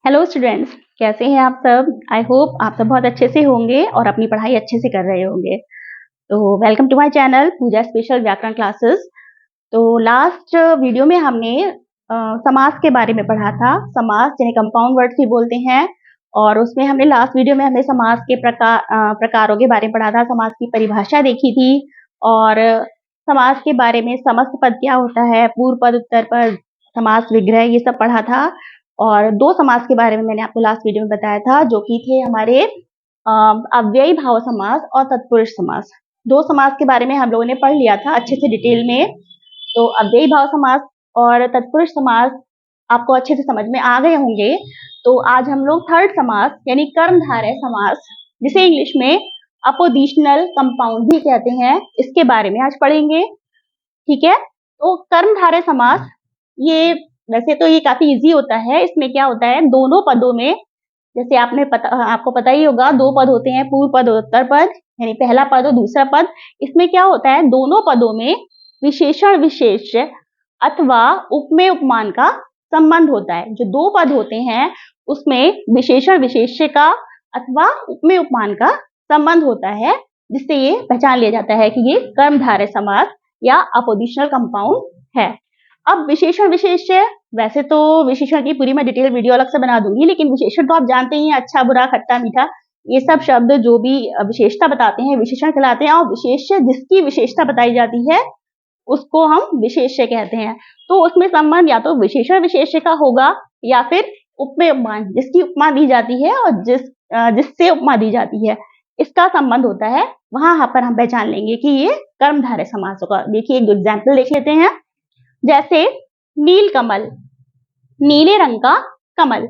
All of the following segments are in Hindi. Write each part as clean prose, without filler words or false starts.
हेलो स्टूडेंट्स, कैसे हैं आप सब। आई होप आप सब बहुत अच्छे से होंगे और अपनी पढ़ाई अच्छे से कर रहे होंगे। तो welcome to my channel Puja special Vyakaran classes. तो लास्ट वीडियो में हमने समास के बारे में पढ़ा था। समास जिन्हें कंपाउंड वर्ड्स भी बोलते हैं, और उसमें हमने लास्ट वीडियो में हमने समास के प्रकारों के बारे में पढ़ा था, समास की परिभाषा देखी थी, और समास के बारे में समस्त पद क्या होता है, पूर्व पद, उत्तर पद, समास विग्रह, ये सब पढ़ा था। और दो समास के बारे में मैंने आपको लास्ट वीडियो में बताया था, जो कि थे हमारे अव्ययी भाव समास और तत्पुरुष समास। दो समास के बारे में हम लोगों ने पढ़ लिया था अच्छे से डिटेल में। तो अव्ययी भाव समास और तत्पुरुष समास आपको अच्छे से समझ में आ गए होंगे। तो आज हम लोग थर्ड समास यानी कर्मधारय समास, जिसे इंग्लिश में अपोजिशनल कंपाउंड भी कहते हैं, इसके बारे में आज पढ़ेंगे। ठीक है। तो कर्मधारय समास, ये वैसे तो ये काफी इजी होता है। इसमें क्या होता है, दोनों पदों में, जैसे आपको पता ही होगा, दो पद होते हैं, पूर्व पद और उत्तर पद, यानी पहला पद और दूसरा पद। इसमें क्या होता है, दोनों पदों में विशेषण विशेष्य अथवा उपमेय उपमान का संबंध होता है। जो दो पद होते हैं उसमें विशेषण विशेष्य का अथवा उपमेय उपमान का संबंध होता है, जिससे ये पहचान लिया जाता है कि ये कर्मधारय समास या अपोजिशनल कंपाउंड है। अब विशेषण विशेष्य, वैसे तो विशेषण की पूरी मैं डिटेल वीडियो अलग से बना दूंगी, लेकिन विशेषण तो आप जानते ही हैं, अच्छा बुरा खट्टा मीठा, ये सब शब्द जो भी विशेषता बताते हैं विशेषण कहलाते हैं। और विशेष्य, जिसकी विशेषता बताई जाती है उसको हम विशेष्य कहते हैं। तो उसमें संबंध या तो विशेषण विशेष्य का होगा या फिर उपमेय उपमान, जिसकी उपमा दी जाती है और जिससे उपमा दी जाती है, इसका संबंध होता है। वहां पर हम पहचान लेंगे कि ये कर्मधारय समास होगा। देखिए एक एग्जाम्पल देख लेते हैं। जैसे नील कमल, नीले रंग का कमल,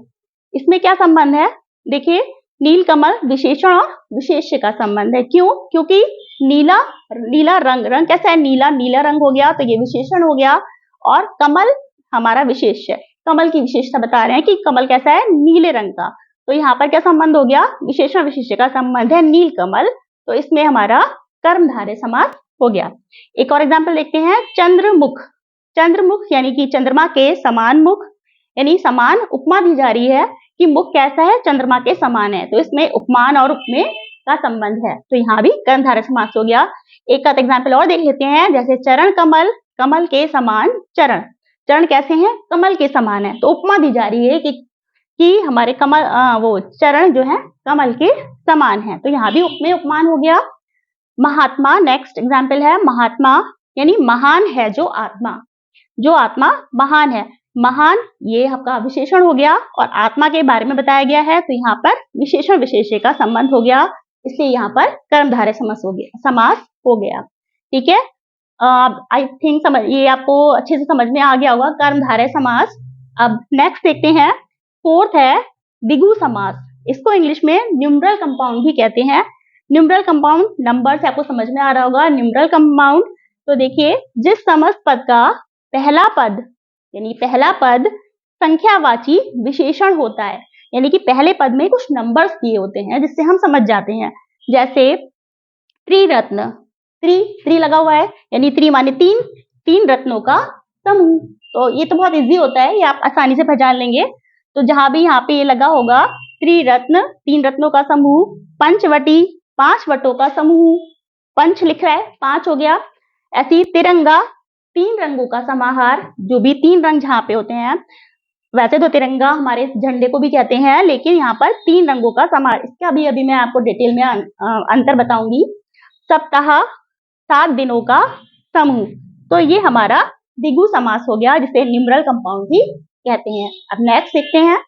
इसमें क्या संबंध है। देखिए नील कमल विशेषण और विशेष्य का संबंध है। क्यों? क्योंकि नीला, नीला रंग कैसा है, नीला, नीला रंग हो गया तो ये विशेषण हो गया, और कमल हमारा विशेष्य, कमल की विशेषता बता रहे हैं कि कमल कैसा है, नीले रंग का। तो यहाँ पर क्या संबंध हो गया, विशेषण विशेष्य का संबंध है, नील कमल। तो इसमें हमारा कर्मधारय समास हो गया। एक और एग्जाम्पल देखते हैं। चंद्रमुख, चंद्रमुख यानी कि चंद्रमा के समान मुख, यानी समान उपमा दी जा रही है कि मुख कैसा है, चंद्रमा के समान है। तो इसमें उपमान और उपमेय का संबंध है, तो यहाँ भी कर्मधारय समास हो गया। एक आध एग्जाम्पल और देख लेते हैं। जैसे चरण कमल, कमल के समान चरण, चरण कैसे हैं, कमल के समान है। तो उपमा दी जा रही है कि हमारे कमल वो चरण जो है कमल के समान है। तो यहाँ भी उपमेय उपमान हो गया। महात्मा, नेक्स्ट एग्जाम्पल है। महात्मा यानी महान है जो आत्मा, जो आत्मा महान है। महान ये आपका विशेषण हो गया और आत्मा के बारे में बताया गया है, तो यहाँ पर विशेषण विशेष्य का संबंध हो गया, इसलिए यहाँ पर कर्मधारय समास हो गया। ठीक है। आई थिंक ये आपको अच्छे से समझ में आ गया होगा, कर्मधारय समास। अब नेक्स्ट देखते हैं। फोर्थ है द्विगु समास। इसको इंग्लिश में न्यूमरल कंपाउंड भी कहते हैं। न्यूमरल कंपाउंड, नंबर से आपको समझ में आ रहा होगा न्यूमरल कंपाउंड। तो देखिए, जिस समस्त पद का पहला पद यानी पहला पद संख्यावाची विशेषण होता है, यानी कि पहले पद में कुछ नंबर्स दिए होते हैं जिससे हम समझ जाते हैं। जैसे त्रिरत्न, त्रि लगा हुआ है, यानी त्रि माने तीन, तीन रत्नों का समूह। तो ये तो बहुत इजी होता है, ये आप आसानी से पहचान लेंगे। तो जहां भी यहाँ पे ये लगा होगा त्रिरत्न, तीन रत्नों का समूह। पंचवटी, पांच वटों का समूह, पंच लिख रहा है, पांच हो गया। ऐसी तिरंगा, तीन रंगों का समाहार, जो भी तीन रंग जहाँ पे होते हैं, वैसे तो तिरंगा हमारे झंडे को भी कहते हैं, लेकिन यहाँ पर तीन रंगों का समाहार, इसका भी अभी मैं आपको डिटेल में अंतर बताऊंगी। सप्ताह, 7 दिनों का समूह। तो ये हमारा द्विगु समास हो गया, जिसे न्यूमरल कंपाउंड भी कहते हैं। अब नेक्स्ट देखते हैं।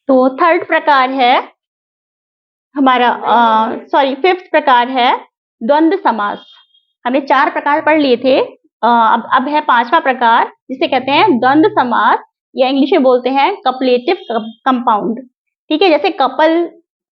तो थर्ड प्रकार है हमारा, फिफ्थ प्रकार है द्वंद्व समास। हमने 4 प्रकार पढ़ लिए थे, अब है 5वां प्रकार, जिसे कहते हैं द्वंद्व समास, या इंग्लिश में बोलते हैं कपलेटिव कंपाउंड। ठीक है। जैसे कपल,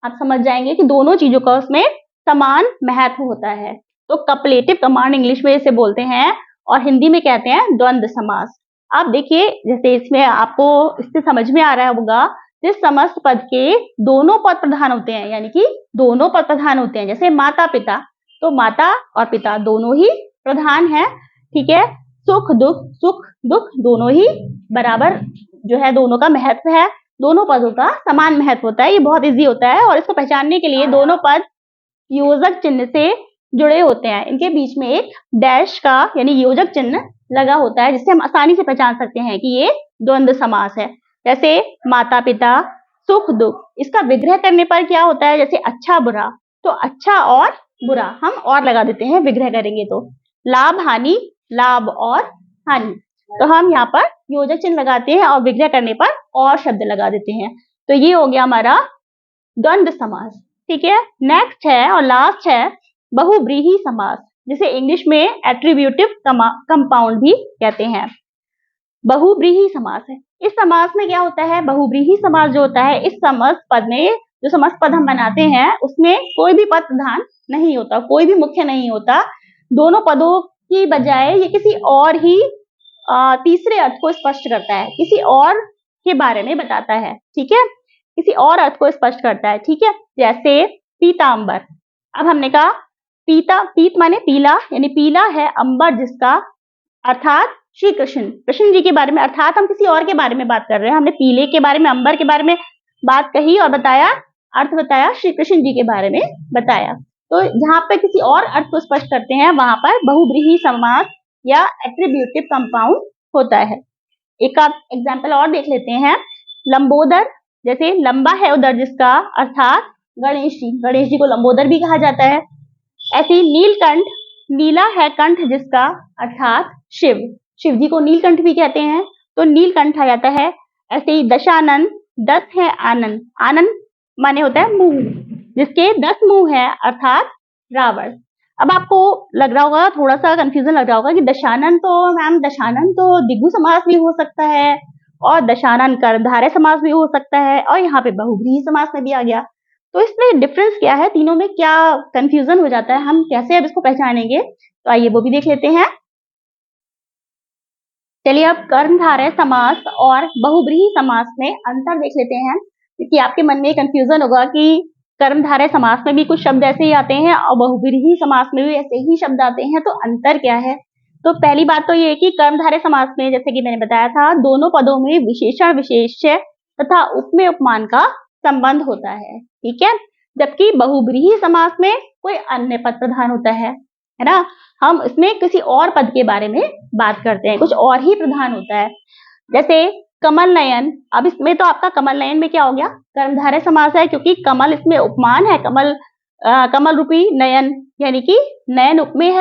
आप समझ जाएंगे कि दोनों चीजों का उसमें समान महत्व होता है, तो कपलेटिव कंपाउंड इंग्लिश में इसे बोलते हैं, और हिंदी में कहते हैं द्वंद्व समास। आप देखिए, जैसे इसमें आपको इससे समझ में आ रहा होगा, जिस समस्त पद के दोनों पद प्रधान होते हैं, यानी कि दोनों पद प्रधान होते हैं, जैसे माता पिता, तो माता और पिता दोनों ही प्रधान है। ठीक है। सुख दुख दोनों ही बराबर जो है, दोनों का महत्व है। दोनों पदों का समान महत्व होता है। ये बहुत इजी होता है और इसको पहचानने के लिए दोनों पद योजक चिन्ह से जुड़े होते हैं। इनके बीच में एक डैश का यानी योजक चिन्ह लगा होता है, जिससे हम आसानी से पहचान सकते हैं कि ये द्वंद्व समास है। जैसे माता पिता, सुख दुख, इसका विग्रह करने पर क्या होता है, जैसे अच्छा बुरा, तो अच्छा और बुरा हम और लगा देते हैं विग्रह करेंगे तो। लाभ हानि, लाभ और हानि, तो हम यहाँ पर योजक चिन्ह लगाते हैं और विग्रह करने पर और शब्द लगा देते हैं। तो ये हो गया हमारा द्वंद्व समास। ठीक है, नेक्स्ट है और लास्ट है बहुव्रीहि समास, जिसे इंग्लिश में एट्रीब्यूटिव कंपाउंड भी कहते हैं। बहुव्रीहि समास है। इस समास में क्या होता है, बहुव्रीहि समास जो होता है, इस समस्त पद में जो समस्त पद हम बनाते हैं उसमें कोई भी पद प्रधान नहीं होता, कोई भी मुख्य नहीं होता। दोनों पदों की बजाय ये किसी और ही तीसरे अर्थ को स्पष्ट करता है, किसी और के बारे में बताता है। ठीक है, किसी और अर्थ को स्पष्ट करता है। ठीक है, जैसे पीतांबर। अब हमने कहा पीत माने पीला, यानी पीला है अंबर जिसका, अर्थात श्री कृष्ण जी के बारे में, अर्थात हम किसी और के बारे में बात कर रहे हैं। हमने पीले के बारे में, अंबर के बारे में बात कही और बताया, अर्थ बताया, श्री कृष्ण जी के बारे में बताया। तो जहां पर किसी और अर्थ को स्पष्ट करते हैं वहां पर बहुव्रीहि समास या एट्रीब्यूटिव कंपाउंड होता है। एक आप एग्जाम्पल और देख लेते हैं, लंबोदर, जैसे लंबा है उदर जिसका, अर्थात गणेश जी को लंबोदर भी कहा जाता है। ऐसे नीलकंठ, नीला है कंठ जिसका, अर्थात शिव जी को नीलकंठ भी कहते हैं, तो नीलकंठ आ जाता है। ऐसे ही दशानन, 10 है आनंद, आनंद माने होता है मुंह, जिसके 10 मुंह है, अर्थात रावण। अब आपको लग रहा होगा, थोड़ा सा कंफ्यूजन लग रहा होगा कि दशानन तो द्विगु समास भी हो सकता है और दशानन कर्मधारय समास भी हो सकता है और यहाँ पे बहुव्रीहि समास में भी आ गया। तो इसमें डिफरेंस क्या है, तीनों में क्या कंफ्यूजन हो जाता है, हम कैसे अब इसको पहचानेंगे, तो आइए वो भी देख लेते हैं। चलिए अब कर्मधारय समास और बहुव्रीहि समास में अंतर देख लेते हैं, क्योंकि आपके मन में कंफ्यूजन होगा कि कर्मधारय समास में भी कुछ शब्द ऐसे ही आते हैं और बहुव्रीहि समास में भी ऐसे ही शब्द आते हैं, तो अंतर क्या है। तो पहली बात तो ये है कि कर्मधारय समास में, जैसे कि मैंने बताया था, दोनों पदों में विशेषण विशेष्य तथा उपमेय उपमान का संबंध होता है। ठीक है, जबकि बहुव्रीहि समास में कोई अन्य पद प्रधान होता है ना, हम इसमें किसी और पद के बारे में बात करते हैं, कुछ और ही प्रधान होता है। जैसे कमल नयन, अब इसमें तो आपका कमल नयन में क्या हो गया, कर्मधारय समास है, क्योंकि कमल इसमें उपमान है, कमल रूपी नयन यानी कि नयन उपमेय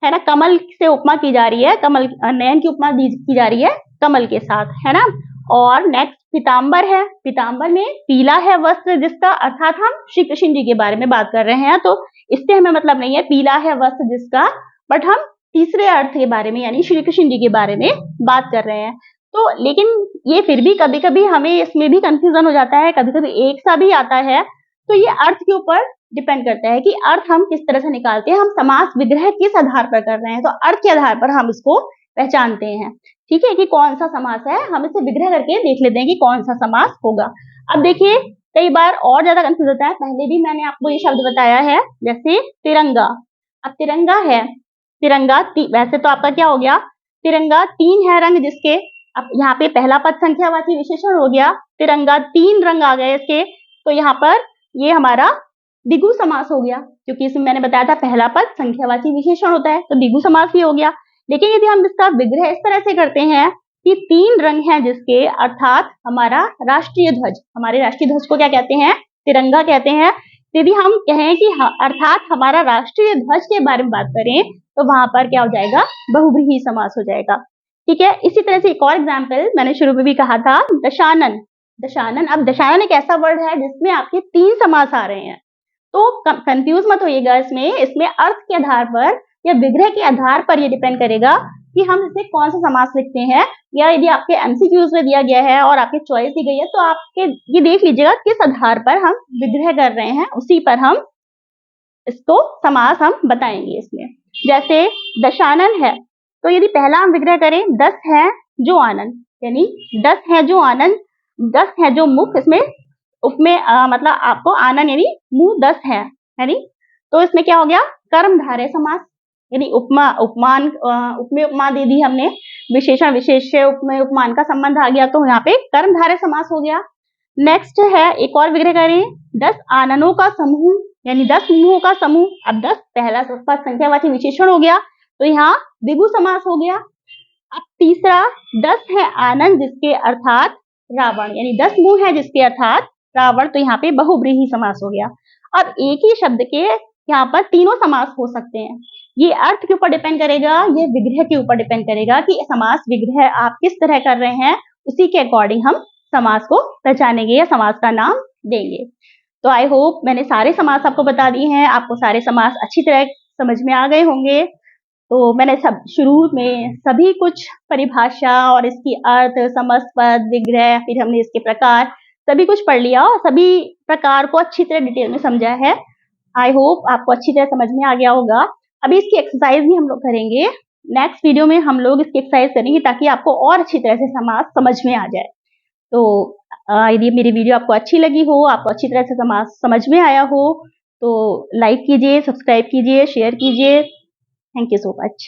है ना, कमल से उपमा की जा रही है, कमल नयन की उपमा की जा रही है कमल के साथ, है ना। और नेक्स्ट पीतांबर है, पीतांबर में पीला है वस्त्र जिसका, अर्थात हम श्री कृष्ण जी के बारे में बात कर रहे हैं, तो इससे हमें मतलब नहीं है पीला है वस्त्र जिसका, बट हम तीसरे अर्थ के बारे में यानी श्री कृष्ण जी के बारे में बात कर रहे हैं। तो लेकिन ये फिर भी कभी कभी हमें इसमें भी कंफ्यूजन हो जाता है, कभी कभी एक सा भी आता है, तो ये अर्थ के ऊपर डिपेंड करता है कि अर्थ हम किस तरह से निकालते हैं, हम समास विग्रह किस आधार पर कर रहे हैं, तो अर्थ के आधार पर हम इसको पहचानते हैं। ठीक है, कि कौन सा समास है, हम इसे विग्रह करके देख लेते हैं कि कौन सा समास होगा। अब देखिए कई बार और ज्यादा कंफ्यूज होता है, पहले भी मैंने आपको ये शब्द बताया है, जैसे तिरंगा। अब तिरंगा है, तिरंगा वैसे तो आपका क्या हो गया, तिरंगा 3 है रंग जिसके, अब यहाँ पे पहला पद संख्यावाची विशेषण हो गया, तिरंगा 3 रंग आ गए इसके, तो यहाँ पर ये हमारा द्विगु समास हो गया, क्योंकि इसमें मैंने बताया था पहला पद संख्यावाची विशेषण होता है, तो द्विगु समास भी हो गया। लेकिन यदि हम इसका विग्रह इस तरह से करते हैं कि 3 रंग हैं जिसके, अर्थात हमारा राष्ट्रीय ध्वज, हमारे राष्ट्रीय ध्वज को क्या कहते हैं, तिरंगा कहते हैं। यदि हम कहें कि अर्थात हमारा राष्ट्रीय ध्वज के बारे में बात करें, तो वहां पर क्या हो जाएगा, बहुव्रीहि समास हो जाएगा। ठीक है, इसी तरह से एक और एग्जाम्पल मैंने शुरू में भी कहा था, दशानन। दशानन, अब दशानन एक ऐसा वर्ड है जिसमें आपके 3 समास आ रहे हैं, तो कंफ्यूज मत होइएगा इसमें अर्थ के आधार पर या विग्रह के आधार पर ये डिपेंड करेगा कि हम इसे कौन सा समास लिखते हैं, या यदि आपके एमसीक्यूज में दिया गया है और आपकी चॉइस दी गई है, तो आपके ये देख लीजिएगा किस आधार पर हम विग्रह कर रहे हैं, उसी पर हम इसको समास हम बताएंगे इसमें। जैसे दशानन है, तो यदि पहला हम विग्रह करें, 10 है जो आनंद, यानी 10 है जो आनंद, 10 है जो मुख, इसमें उपमेय मतलब आपको आनंद यानी मुंह 10 है, यानी तो इसमें क्या हो गया, कर्मधारय समास, यानी उपमेय उपमा दे दी हमने, विशेषण विशेष्य उपमेय उपमान का संबंध आ गया, तो यहाँ पे कर्मधारय समास हो गया। नेक्स्ट है एक और विग्रह करें, 10 आननों का समूह यानी 10 समूहों का समूह। अब 10 पहला संख्यावाची विशेषण हो गया, तो यहाँ द्विगु समास हो गया। अब तीसरा 10 है आनन जिसके अर्थात रावण, यानी 10 मुंह है जिसके अर्थात रावण, तो यहाँ पे बहुब्रीहि समास हो गया। अब एक ही शब्द के यहाँ पर तीनों समास हो सकते हैं। ये अर्थ के ऊपर डिपेंड करेगा, ये विग्रह के ऊपर डिपेंड करेगा कि समास विग्रह आप किस तरह कर रहे हैं, उसी के अकॉर्डिंग हम समास को पहचानेंगे या समास का नाम देंगे। तो आई होप मैंने सारे समास आपको बता दिए हैं, आपको सारे समास अच्छी तरह समझ में आ गए होंगे। तो मैंने सब शुरू में सभी कुछ परिभाषा और इसकी अर्थ, समासपद, विग्रह, फिर हमने इसके प्रकार सभी कुछ पढ़ लिया और सभी प्रकार को अच्छी तरह डिटेल में समझा है। आई होप आपको अच्छी तरह समझ में आ गया होगा। अभी इसकी एक्सरसाइज भी हम लोग करेंगे। नेक्स्ट वीडियो में हम लोग इसकी एक्सरसाइज करेंगे ताकि आपको और अच्छी तरह से समास समझ में आ जाए। तो यदि मेरी वीडियो आपको अच्छी लगी हो, आपको अच्छी तरह से समास समझ में आया हो, तो लाइक कीजिए, सब्सक्राइब कीजिए, शेयर कीजिए। Thank you so much.